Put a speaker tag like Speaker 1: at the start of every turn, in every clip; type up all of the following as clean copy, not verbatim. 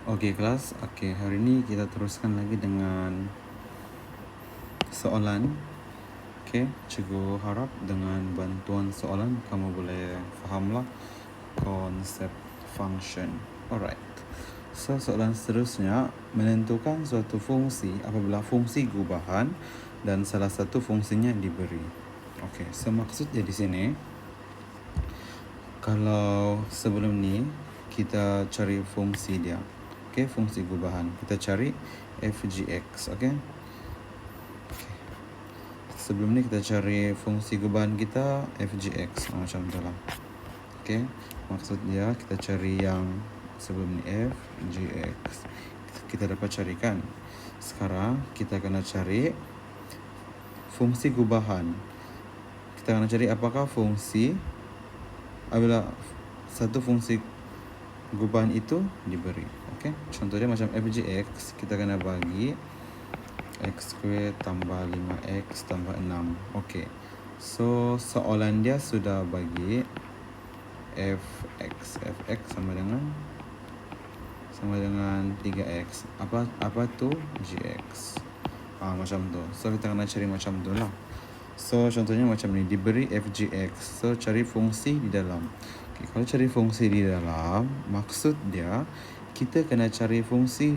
Speaker 1: Okey kelas, hari ini kita teruskan lagi dengan soalan. Cikgu harap dengan bantuan soalan kamu boleh fahamlah konsep function. Alright. So, soalan seterusnya, menentukan suatu fungsi apabila fungsi gubahan dan salah satu fungsinya diberi. So maksudnya di sini, kalau sebelum ni kita cari fungsi dia. Fungsi gubahan. Kita cari f g x, Sebelum ni kita cari fungsi gubahan kita f g x macam tu lah. Maksud dia kita cari yang sebelum ni f g x. Kita dapat carikan. Sekarang kita kena cari fungsi gubahan. Kita kena cari apakah fungsi apabila satu fungsi gubahan itu diberi. Contohnya macam f g x, kita kena bagi x square tambah 5x tambah 6. So soalan dia sudah bagi fx sama dengan 3x. Apa tu gx. Macam tu. So kita kena cari macam tu lah. So contohnya macam ni, diberi f gx. So cari fungsi di dalam. Kalau cari fungsi di dalam, maksud dia kita kena cari fungsi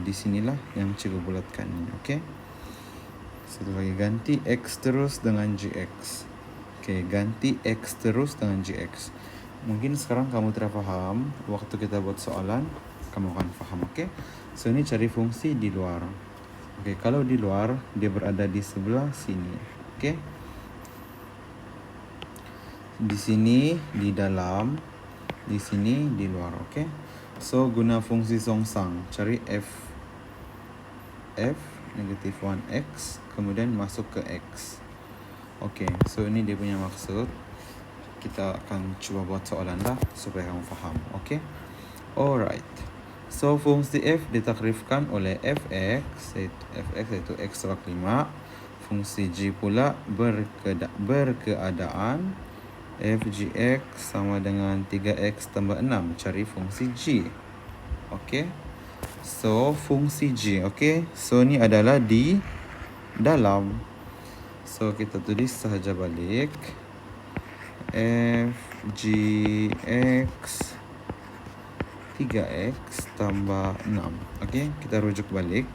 Speaker 1: di sinilah yang cikgu bulatkan ni. Satu lagi, ganti x terus dengan gx. Ganti x terus dengan gx. Mungkin sekarang kamu tidak faham, waktu kita buat soalan kamu akan faham. So ini cari fungsi di luar. Kalau di luar dia berada di sebelah sini. Di sini di dalam, di sini di luar. So guna fungsi songsang, cari f negatif 1x, kemudian masuk ke x. So ini dia punya maksud. Kita akan cuba buat soalan lah supaya kamu faham. Alright. So fungsi f ditakrifkan oleh fx iaitu x tolak 5. Fungsi g pula berkeadaan f gx sama dengan 3x tambah 6. Cari fungsi g. So fungsi g. So ni adalah di dalam. So kita tulis sahaja balik f gx 3x tambah 6. Kita rujuk balik.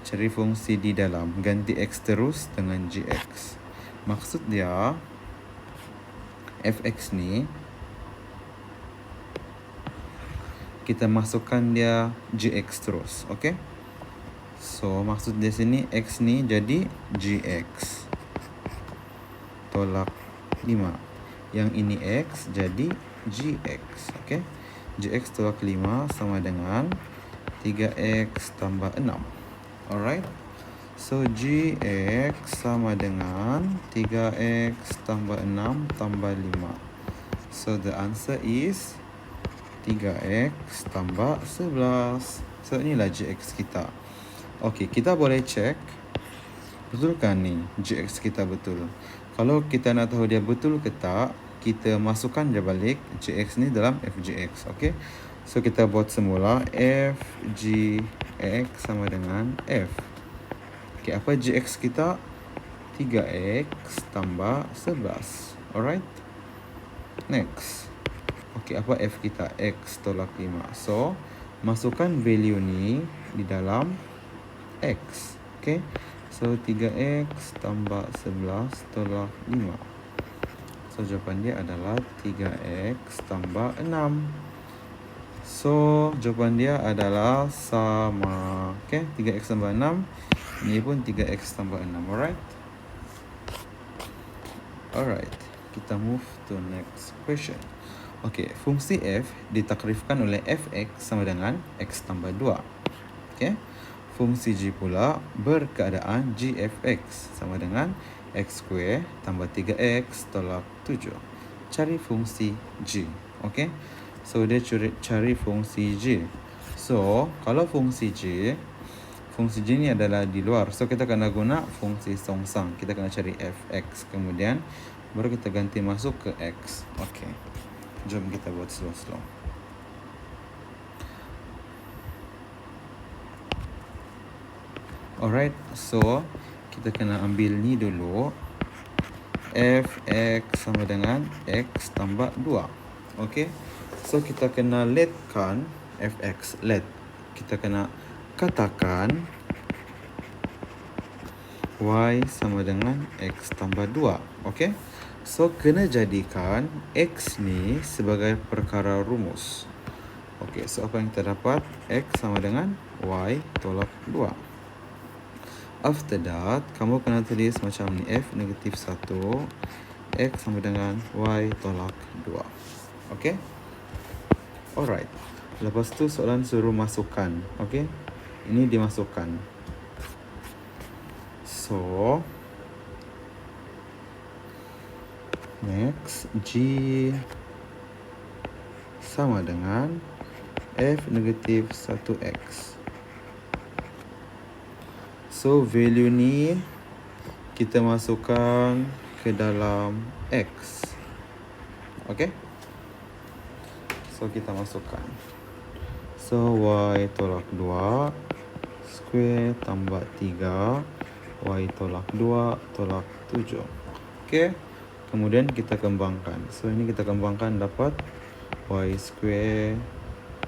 Speaker 1: Cari fungsi di dalam. Ganti x terus dengan gx. Maksud dia fx ni kita masukkan dia gx terus. So maksud dia sini x ni jadi gx tolak 5. Yang ini x jadi gx. Gx tolak 5 sama dengan 3x tambah 6. Alright. So gx sama dengan 3x tambah 6 tambah 5. So the answer is 3x tambah 11. So inilah gx kita. Kita boleh cek betul kan ni gx kita betul. Kalau kita nak tahu dia betul ke tak, kita masukkan dia balik gx ni dalam fgx. So kita buat semula fgx sama dengan f. Apa gx kita? 3x tambah 11. Alright. Next. Apa f kita? X tolak 5. So masukkan value ni di dalam x. So 3x tambah 11 tolak 5. So jawapan dia adalah 3x tambah 6. So jawapan dia adalah sama. 3x tambah 6. Ini pun 3x tambah 6. Alright. Kita move to next question. Fungsi f ditakrifkan oleh fx sama dengan x tambah 2. Fungsi g pula berkeadaan g fx sama dengan x square tambah 3x tolak 7. Cari fungsi g. So dia cari fungsi g. So kalau fungsi g ni adalah di luar. So kita kena guna fungsi songsang. Kita kena cari fx. Kemudian baru kita ganti masuk ke x. Jom kita buat slow-slow. Alright, so kita kena ambil ni dulu. Fx sama dengan x tambah 2. Okay, so kita kena letkan Fx. Let. Kita kena katakan y sama dengan x tambah 2. Okay, so kena jadikan x ni sebagai perkara rumus. Okay, so apa yang kita dapat? X sama dengan y tolak 2. After that, kamu kena tulis macam ni. F negatif 1. X sama dengan y tolak 2. Okay? Alright. Lepas tu soalan suruh masukkan. Okay? Ini dimasukkan. So, next, G sama dengan F negatif 1X. So, value ni kita masukkan ke dalam X. Okay? So, kita masukkan. So, Y tolak 2 square tambah 3 Y tolak 2 tolak 7. Okay? Kemudian kita kembangkan. So, ini kita kembangkan dapat Y square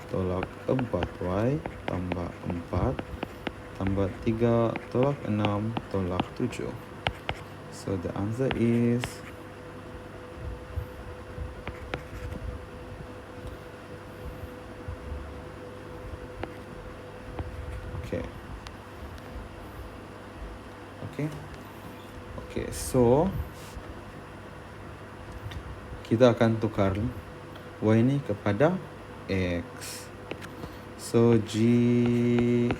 Speaker 1: tolak 4Y tambah 4 tambah 3 tolak 6 tolak 7. So the answer is okay, so kita akan tukar Y ni kepada X. So Gx,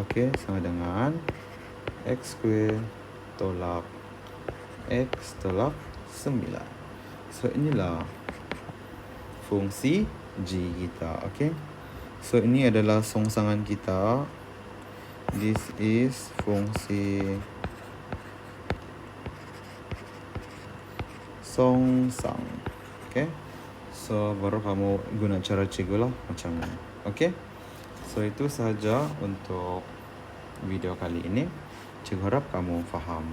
Speaker 1: okay, sama dengan X square tolak X tolak 9. So inilah fungsi G kita, okay. So ini adalah songsangan kita. This is fungsi songsang, okay. So baru kamu guna cara cikgu lah macam ni. Okay, so itu sahaja untuk video kali ini. Cikgu harap kamu faham.